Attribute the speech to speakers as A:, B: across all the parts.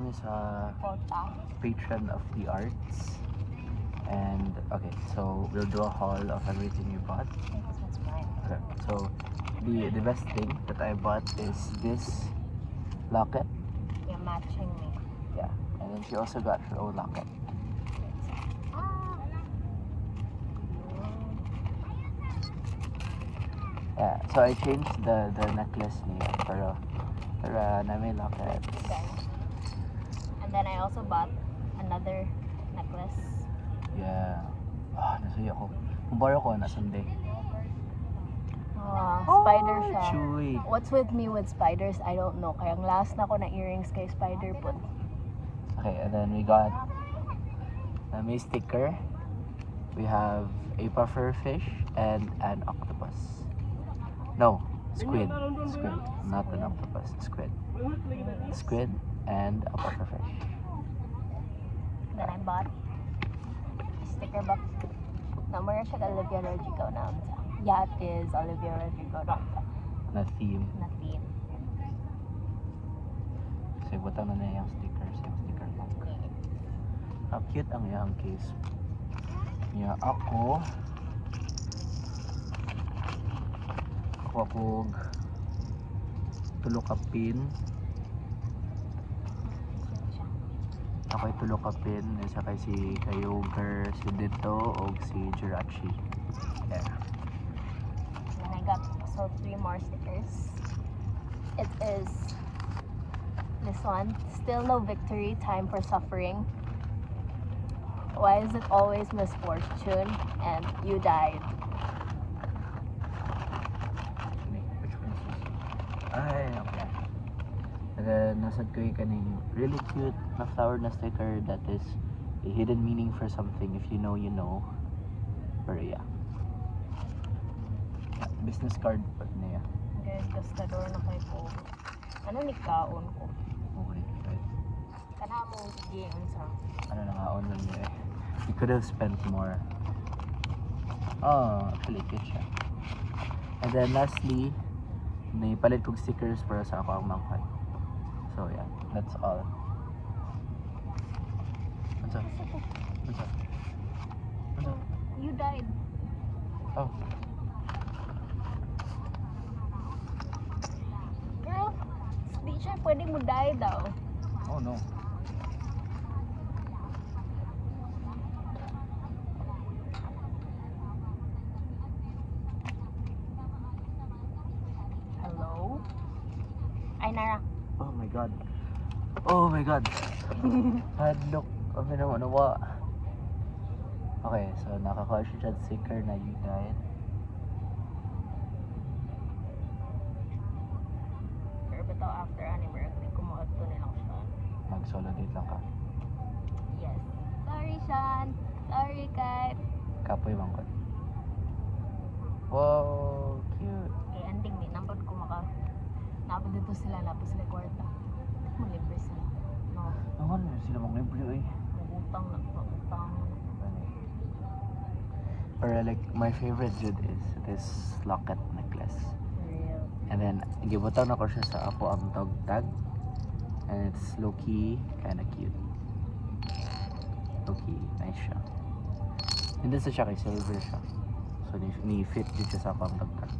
A: is a
B: Pota.
A: patron of the arts. And okay, so we'll do a haul of everything you bought.
B: I think this one's mine.
A: Okay, so the best thing that I bought is this locket.
B: Yeah, matching me.
A: Yeah, and then she also got her own locket.
B: Ah.
A: Yeah, so I changed the necklace niya para na may locket.
B: Okay. And then I also bought another necklace.
A: Yeah. Nasuya ko. Mubaro ko na Sunday.
B: Spider siya.
A: Chewy.
B: What's with me with spiders? I don't know. Kaya ang last na ko na earrings kay spider po.
A: Okay, and then we got may sticker. We have a puffer fish and an octopus. No, squid. Squid, not an octopus. Squid. Squid and a puffer fish.
B: Then I bought a sticker book. Namura siya Olivia Rodrigo na. Yacht is Olivia Rodrigo
A: Na theme.
B: na theme.
A: So, butang na yung sticker. Yung sticker book. How cute ang yung case. Yeah, ako tulo ka pin. Ako ay tulo ka pin. Isa kay si Kayoger, si Dito, o si Jirachi. Yeah.
B: Then I got also 3 more stickers. It is this one. Still no victory, time for suffering. Why is it always misfortune? And you died.
A: Which one is this? Ay, okay. And then, nasad ko yung kaning really cute na flower na sticker that is a hidden meaning for something. If you know, you know. Pero yeah. Business card pa niya.
B: Guys, gastador na kayo po. Ano ni kaon ko?
A: Okay, right.
B: Kana mo gigiyon sa.
A: Ano na nga, online niya eh. You could have spent more. Oh, actually, cute siya. And then lastly, may palit kong stickers para sa ako ang mangkay. So yeah, that's all. What's up? What's up? What's up?
B: You died.
A: Oh,
B: Girl, di siya pwede mo die daw.
A: oh no.
B: Hello? Ay, Nara.
A: Oh my god. Oh my god. Hadlock. Kami naman nawa. Okay, so nakakuha siya dyan sticker na you died.
B: Pero bitaw after anniversary, di ko mo ato nilang siya.
A: Mag-solo date lang ka.
B: Yes. Sorry, Sean. Sorry, Kat.
A: Kapoy mangkot. Wow, cute.
B: Okay, ending ni. Nampad ko maka. Napad dito sila. Napad sila kwarta. Mo libre sila. No.
A: Naman, sila mong libre eh.
B: Utang na. Utang.
A: Or like, my favorite jud is this locket necklace.
B: Real.
A: And then, gibutang na ko siya sa apo ang dog tag. And it's low-key, kinda cute. Low-key, nice siya. And then sa siya kay silver siya. So, ni-fit din siya sa ako ang dog tag.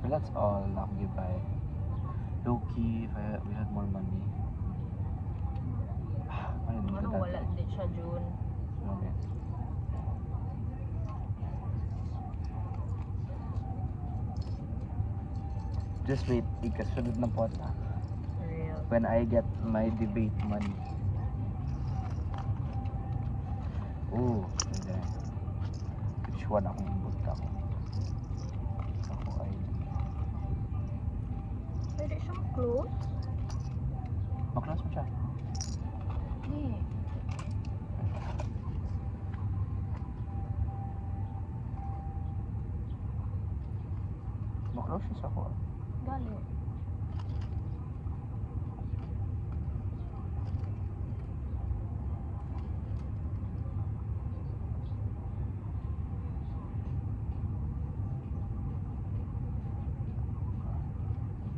A: But that's all na akong gibay. Low-key, if we had more money. Ano din
B: Ano,
A: ito
B: wala din siya, June.
A: Okay. Just wait, ikasunod na po na.
B: Real.
A: When I get my debate money. Oh, hindi. Which one akong imbot ako? Ako ay...
B: Pwede siyang close?
A: Maklas mo siya.
B: Hindi.
A: Maklas siya sa ako.
B: Galing.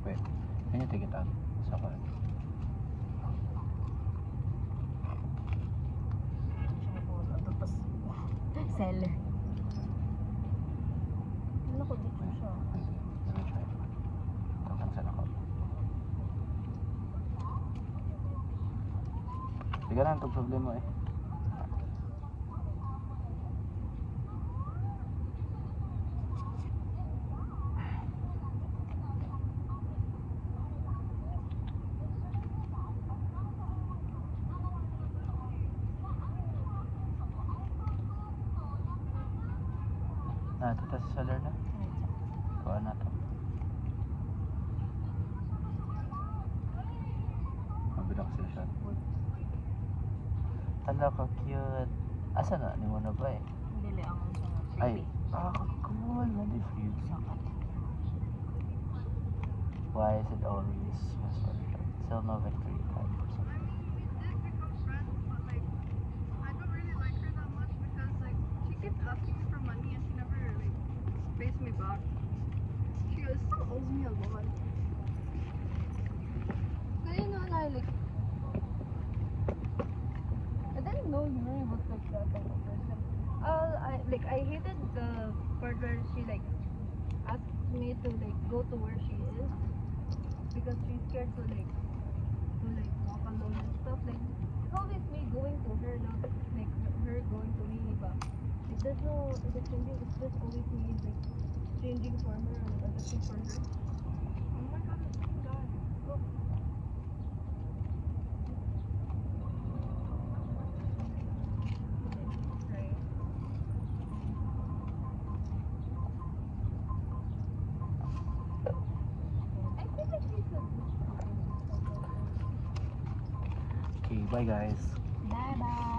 A: Wait, can you take it out? Sa ako.
B: seller. Ano ko dito siya?
A: Let me try. Cancel ako. Hindi ka na itong problema eh. Ito sa seller na. Kuha na ito. Mabilang sila siya. Tala ka cute. Asa na? Ni mo na ba eh?
B: Dili ang
A: Ay. Cool. Hindi free. Why is it always Mr. Still no victory time.
C: I don't really like her that much because like she keeps asking me for money and she never like pays me back. She still owes me a lot. Kaya na like I didn't know you really was like that type of person. I hated the part where she like asked me to like go to where she is because she's scared to like walk alone and stuff. Like it's always me going to her, not like her going to me. But if there's no changing, it's just always me like changing for her and adjusting for her. Oh my god, it's so God. Look. Right. I feel like she's a
A: Okay, bye guys.
B: Bye bye.